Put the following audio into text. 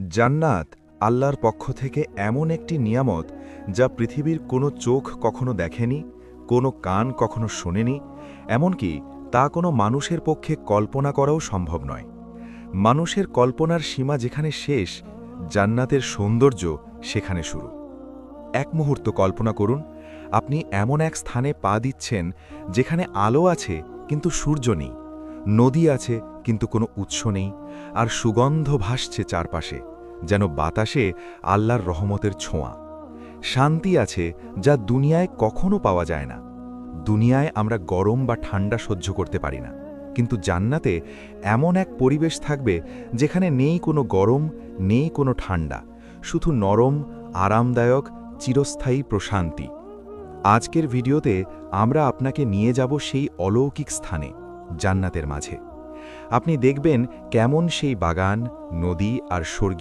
জান্নাত আল্লাহর পক্ষ থেকে এমন একটি নিয়ামত যা পৃথিবীর কোনো চোখ কখনো দেখেনি, কোনো কান কখনো শোনেনি, এমনকি তা কোনো মানুষের পক্ষে কল্পনা করাও সম্ভব নয়। মানুষের কল্পনার সীমা যেখানে শেষ, জান্নাতের সৌন্দর্য সেখানে শুরু। এক মুহূর্ত কল্পনা করুন, আপনি এমন এক স্থানে পা দিচ্ছেন যেখানে আলো আছে কিন্তু সূর্য নেই, নদী আছে কিন্তু কোনো উৎস নেই, আর সুগন্ধ ভাসছে চারপাশে, যেন বাতাসে আল্লাহর রহমতের ছোঁয়া। শান্তি আছে যা দুনিয়ায় কখনো পাওয়া যায় না। দুনিয়ায় আমরা গরম বা ঠান্ডা সহ্য করতে পারি না, কিন্তু জান্নাতে এমন এক পরিবেশ থাকবে যেখানে নেই কোনো গরম, নেই কোনো ঠান্ডা, শুধু নরম, আরামদায়ক, চিরস্থায়ী প্রশান্তি। আজকের ভিডিওতে আমরা আপনাকে নিয়ে যাব সেই অলৌকিক স্থানে, জান্নাতের মাঝে। আপনি দেখবেন কেমন সেই বাগান, নদী আর স্বর্গীয়